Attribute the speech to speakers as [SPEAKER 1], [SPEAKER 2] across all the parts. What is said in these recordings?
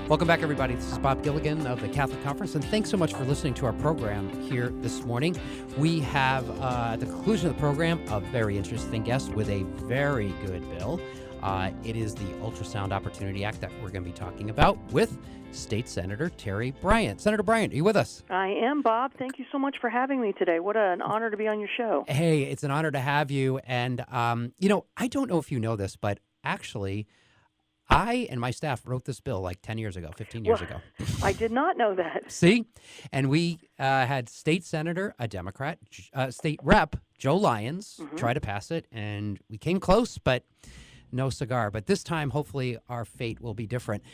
[SPEAKER 1] Welcome back, everybody. This is Bob Gilligan of the Catholic Conference, and thanks so much for listening to our program here this morning. We have, at the conclusion of the program, a very interesting guest with a very good bill. It is the Ultrasound Opportunity Act that we're going to be talking about with State Senator Terry Bryant. Senator Bryant, are you with us?
[SPEAKER 2] I am, Bob. Thank you so much for having me today. What an honor to be on your show.
[SPEAKER 1] Hey, it's an honor to have you. And, I don't know if you know this, but actually, I and my staff wrote this bill like 10 years ago, 15 years ago.
[SPEAKER 2] I did not know that.
[SPEAKER 1] See? And we had state senator, a Democrat, state rep, Joe Lyons, try to pass it. And we came close, but no cigar. But this time, hopefully, our fate will be different.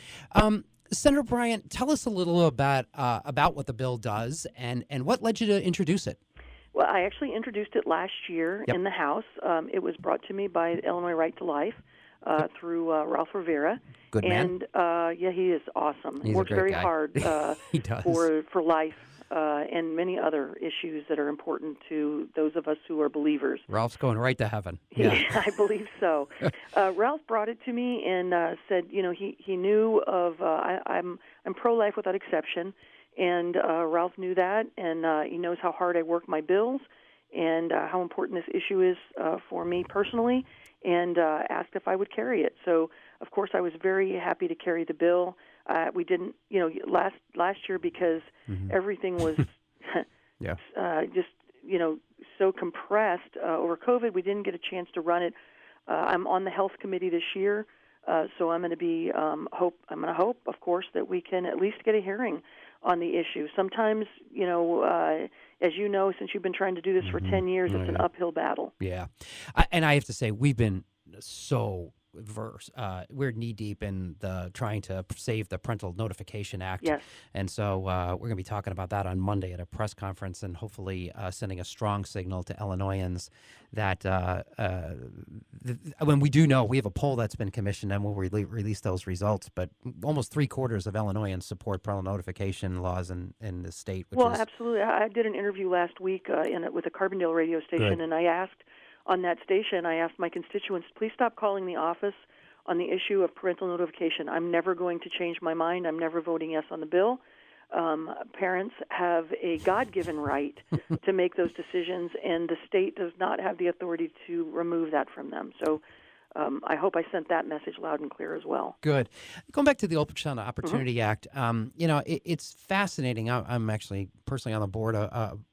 [SPEAKER 1] Senator Bryant, tell us a little about what the bill does and what led you to introduce it.
[SPEAKER 2] Well, I actually introduced it last year in the House. It was brought to me by Illinois Right to Life. Through Ralph Rivera.
[SPEAKER 1] Good man.
[SPEAKER 2] And, he is awesome.
[SPEAKER 1] He's
[SPEAKER 2] works
[SPEAKER 1] a great
[SPEAKER 2] very
[SPEAKER 1] guy.
[SPEAKER 2] hard
[SPEAKER 1] He does.
[SPEAKER 2] for life and many other issues that are important to those of us who are believers.
[SPEAKER 1] Ralph's going right to heaven. Yeah.
[SPEAKER 2] I believe so. Ralph brought it to me and said, he knew of, I'm pro-life without exception, and Ralph knew that, and he knows how hard I work my bills and how important this issue is for me personally, and asked if I would carry it. So, of course, I was very happy to carry the bill. We didn't, last year because everything was just, so compressed over COVID, we didn't get a chance to run it. I'm on the Health Committee this year, so I'm going to be hope, of course, that we can at least get a hearing on the issue. Sometimes, as you know, since you've been trying to do this for 10 years, it's an uphill battle.
[SPEAKER 1] Yeah. And I have to say, we've been so we're knee deep in the trying to save the Parental Notification Act.
[SPEAKER 2] Yes.
[SPEAKER 1] And so we're going to be talking about that on Monday at a press conference and hopefully sending a strong signal to Illinoisans that when we do know, we have a poll that's been commissioned and we'll release those results, but almost 3/4 of Illinoisans support parental notification laws in the state.
[SPEAKER 2] Absolutely. I did an interview last week with a Carbondale radio station, and I asked my constituents, please stop calling the office on the issue of parental notification. I'm never going to change my mind. I'm never voting yes on the bill. Parents have a God-given right to make those decisions, and the state does not have the authority to remove that from them. So I hope I sent that message loud and clear as well.
[SPEAKER 1] Good. Going back to the Ultrasound Opportunity Act, it's fascinating. I'm actually personally on the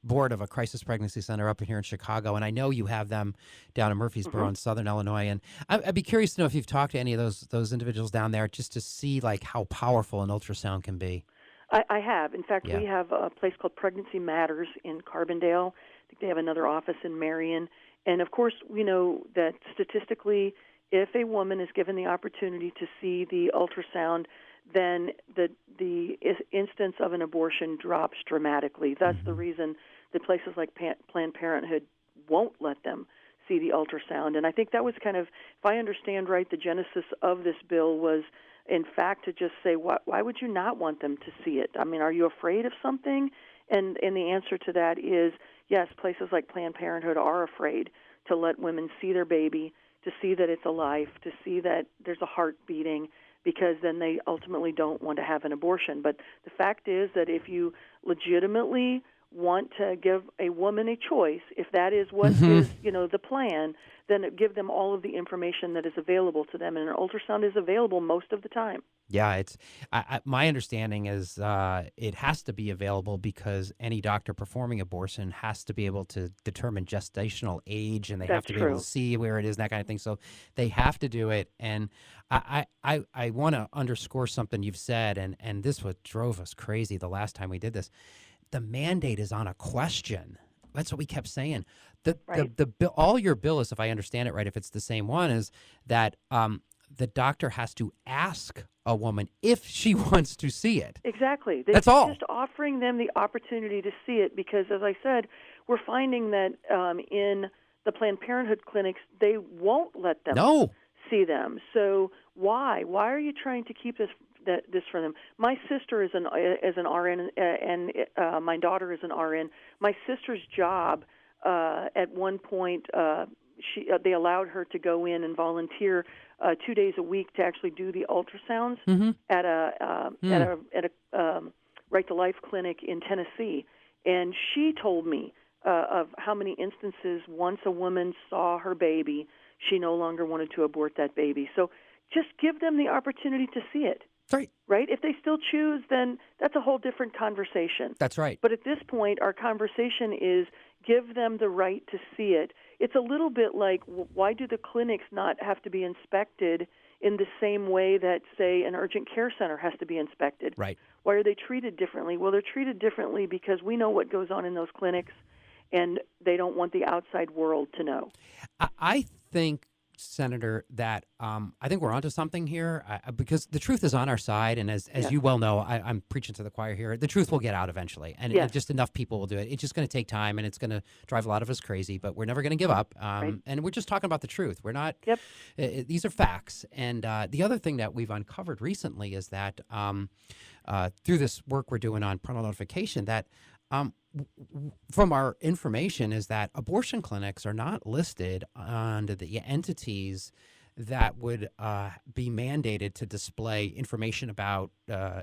[SPEAKER 1] board of a crisis pregnancy center up here in Chicago, and I know you have them down in Murfreesboro in Southern Illinois. And I'd be curious to know if you've talked to any of those individuals down there just to see like how powerful an ultrasound can be.
[SPEAKER 2] I have. In fact, we have a place called Pregnancy Matters in Carbondale. I think they have another office in Marion. And, of course, we know that statistically, if a woman is given the opportunity to see the ultrasound, then the instance of an abortion drops dramatically. That's the reason that places like Planned Parenthood won't let them see the ultrasound. And I think that was kind of, if I understand right, the genesis of this bill was, in fact, to just say, why would you not want them to see it? I mean, are you afraid of something? And the answer to that is, yes, places like Planned Parenthood are afraid to let women see their baby, to see that it's alive, to see that there's a heart beating, because then they ultimately don't want to have an abortion. But the fact is that if you legitimately want to give a woman a choice, if that is what is, the plan, then give them all of the information that is available to them, and an ultrasound is available most of the time.
[SPEAKER 1] Yeah, it's my understanding is it has to be available because any doctor performing abortion has to be able to determine gestational age, and they have to be able to see where it is and that kind of thing. So they have to do it. And I want to underscore something you've said, and this what drove us crazy the last time we did this. The mandate is on a question. That's what we kept saying. The bill, all your bill is, if I understand it right, if it's the same one, is that the doctor has to ask a woman if she wants to see it.
[SPEAKER 2] Exactly.
[SPEAKER 1] That's all.
[SPEAKER 2] Just offering them the opportunity to see it because, as I said, we're finding that in the Planned Parenthood clinics, they won't let them see them. So why? Why are you trying to keep this from them? My sister is an RN, and my daughter is an RN. My sister's job at one point they allowed her to go in and volunteer 2 days a week to actually do the ultrasounds at a Right to Life clinic in Tennessee. And she told me of how many instances once a woman saw her baby, she no longer wanted to abort that baby. So just give them the opportunity to see it.
[SPEAKER 1] Right.
[SPEAKER 2] Right? If they still choose, then that's a whole different conversation.
[SPEAKER 1] That's right.
[SPEAKER 2] But at this point, our conversation is give them the right to see it. It's a little bit like, why do the clinics not have to be inspected in the same way that, say, an urgent care center has to be inspected?
[SPEAKER 1] Right.
[SPEAKER 2] Why are they treated differently? Well, they're treated differently because we know what goes on in those clinics, and they don't want the outside world to know.
[SPEAKER 1] I think, Senator, that I think we're onto something here because the truth is on our side. And as you well know, I'm preaching to the choir here. The truth will get out eventually. And just enough people will do it. It's just going to take time, and it's going to drive a lot of us crazy. But we're never going to give up. And we're just talking about the truth. We're not. Yep. These are facts. And the other thing that we've uncovered recently is that through this work we're doing on parental notification, that from our information is that abortion clinics are not listed under the entities that would be mandated to display information about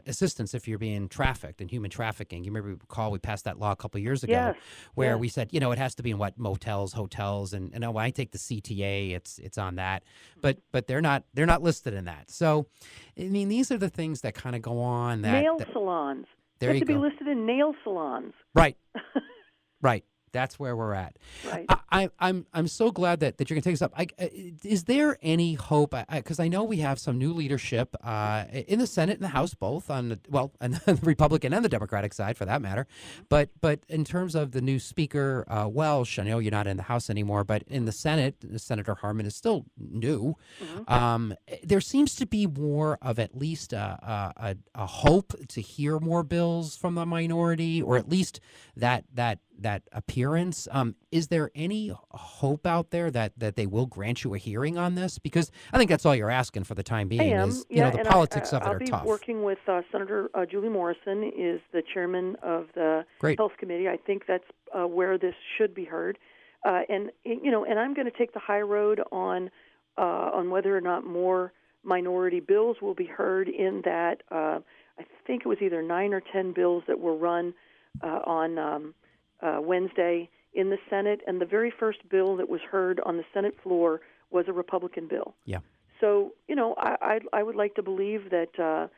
[SPEAKER 1] assistance if you're being trafficked and human trafficking. You maybe recall we passed that law a couple of years ago where we said, it has to be in motels, hotels, and when I take the CTA, it's on that, but they're not listed in that. So, I mean, these are the things that kind of go on.
[SPEAKER 2] Nail salons. They have to be listed in nail salons.
[SPEAKER 1] Right. Right. That's where we're at.
[SPEAKER 2] Right.
[SPEAKER 1] I'm so glad that you're going to take this up. Is there any hope? Because I know we have some new leadership in the Senate and the House, both on the Republican and the Democratic side, for that matter. But in terms of the new Speaker Welsh, I know you're not in the House anymore, but in the Senate, Senator Harman is still new. There seems to be more of at least a hope to hear more bills from the minority, or at least that appearance. Is there any hope out there that they will grant you a hearing on this? Because I think that's all you're asking for the time being.
[SPEAKER 2] I am.
[SPEAKER 1] Is, the politics of it are tough.
[SPEAKER 2] I'll be working with Senator Julie Morrison, is the chairman of the Health Committee. I think that's where this should be heard, and I'm going to take the high road on whether or not more minority bills will be heard. In that, I think it was either 9 or 10 bills that were run on Wednesday in the Senate, and the very first bill that was heard on the Senate floor was a Republican bill. Yeah. So, I would like to believe that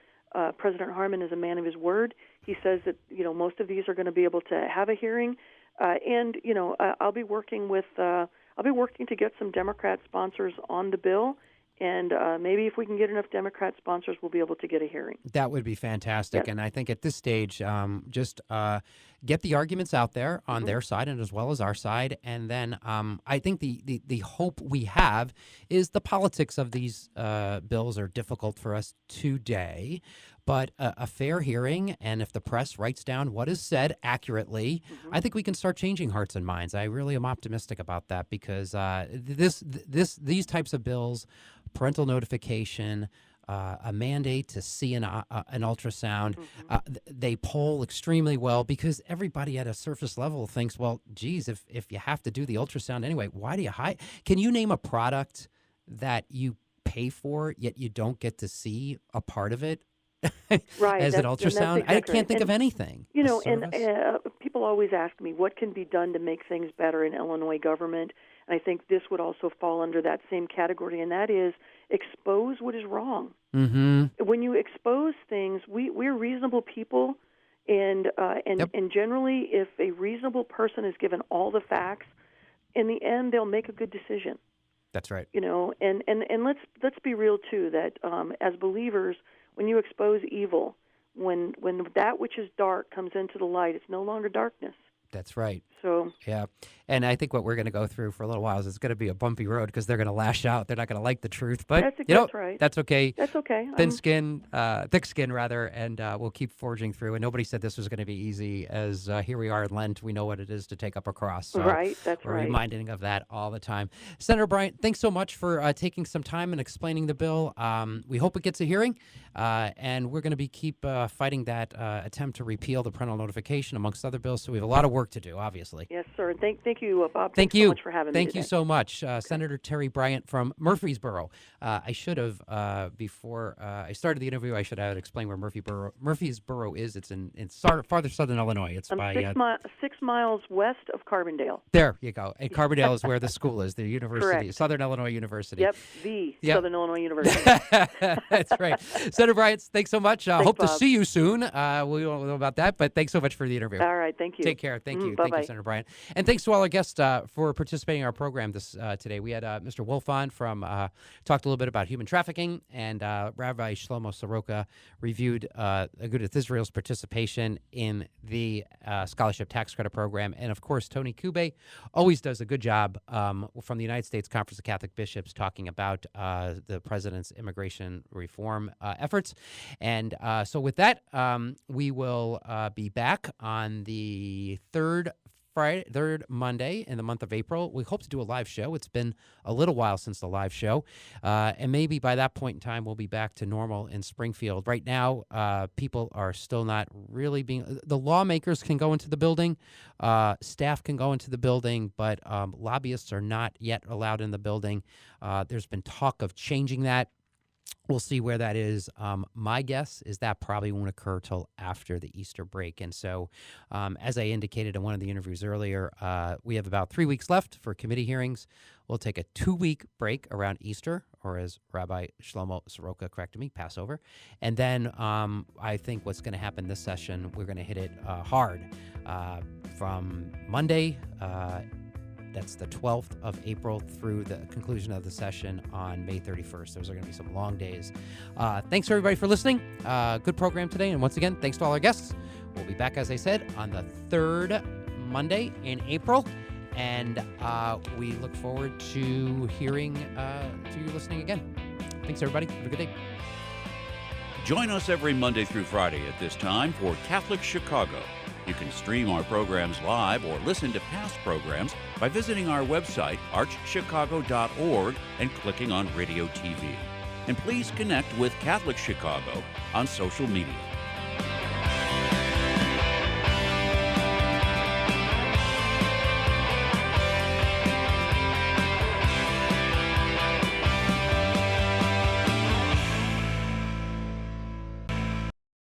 [SPEAKER 2] President Harman is a man of his word. He says that, most of these are going to be able to have a hearing, and I'll be working to get some Democrat sponsors on the bill. And maybe if we can get enough Democrat sponsors, we'll be able to get a hearing. That would be fantastic. Yes. And I think at this stage, just get the arguments out there on their side and as well as our side. And then I think the hope we have is the politics of these bills are difficult for us today. But a fair hearing, and if the press writes down what is said accurately, I think we can start changing hearts and minds. I really am optimistic about that because these types of bills, parental notification, a mandate to see an ultrasound, they poll extremely well because everybody at a surface level thinks, well, geez, if you have to do the ultrasound anyway, why do you hide? Can you name a product that you pay for yet you don't get to see a part of it? Right, as an ultrasound, exactly. I can't think of anything. People always ask me what can be done to make things better in Illinois government, and I think this would also fall under that same category, and that is expose what is wrong. When you expose things, we're reasonable people, and generally, if a reasonable person is given all the facts, in the end, they'll make a good decision. That's right. And let's be real too. That as believers, when you expose evil, when that which is dark comes into the light, it's no longer darkness. That's right. So yeah, and I think what we're going to go through for a little while is it's going to be a bumpy road because they're going to lash out. They're not going to like the truth, but that's right. That's okay. That's okay. Thick skin, and we'll keep forging through. And nobody said this was going to be easy. As here we are in Lent, we know what it is to take up a cross. So right. That's right. We're reminding of that all the time. Senator Bryant, thanks so much for taking some time and explaining the bill. We hope it gets a hearing, and we're going to keep fighting that attempt to repeal the parental notification amongst other bills. So we have a lot of work to do, obviously.
[SPEAKER 1] tremendously.
[SPEAKER 2] Yes, sir. And thank you, Bob.
[SPEAKER 1] Thank
[SPEAKER 2] Thanks so much for having me
[SPEAKER 1] Thank
[SPEAKER 2] today.
[SPEAKER 1] you so much. Senator Terry Bryant from Murfreesboro. I should have, before I started the interview, I should have explained where Murfreesboro is. It's in farther southern Illinois. It's by
[SPEAKER 2] 6 miles west of Carbondale.
[SPEAKER 1] There you go. And Carbondale is where the school is, the university,
[SPEAKER 2] Correct.
[SPEAKER 1] Southern Illinois University.
[SPEAKER 2] Yep, Southern Illinois University.
[SPEAKER 1] That's right. Senator Bryant, thanks so much. Hope
[SPEAKER 2] Bob.
[SPEAKER 1] to see you soon. We won't know about that, but thanks so much for the interview.
[SPEAKER 2] All right, thank you.
[SPEAKER 1] Take care. Thank you.
[SPEAKER 2] Bye-bye.
[SPEAKER 1] Thank you, Senator Bryant. And thanks to all our guests for participating in our program today. We had Mr. Wolf on talked a little bit about human trafficking, and Rabbi Shlomo Soroka reviewed Agudath Israel's participation in the Scholarship Tax Credit Program. And, of course, Tony Kube always does a good job from the United States Conference of Catholic Bishops talking about the president's immigration reform efforts. And so with that, we will be back on the third Monday in the month of April. We hope to do a live show. It's been a little while since the live show. And maybe by that point in time, we'll be back to normal in Springfield. Right now, people are still not really the lawmakers can go into the building, staff can go into the building, but lobbyists are not yet allowed in the building. There's been talk of changing that. We'll see where that is. My guess is that probably won't occur till after the Easter break. And so, as I indicated in one of the interviews earlier, we have about 3 weeks left for committee hearings. We'll take a 2-week break around Easter, or as Rabbi Shlomo Soroka corrected me, Passover. And then I think what's going to happen this session, we're going to hit it hard from Monday. That's the 12th of April through the conclusion of the session on May 31st. Those are going to be some long days. Thanks, everybody, for listening. Good program today. And once again, thanks to all our guests. We'll be back, as I said, on the third Monday in April. And we look forward to hearing, to you listening again. Thanks, everybody. Have a good day.
[SPEAKER 3] Join us every Monday through Friday at this time for Catholic Chicago. You can stream our programs live or listen to past programs by visiting our website, archchicago.org, and clicking on Radio TV. And please connect with Catholic Chicago on social media.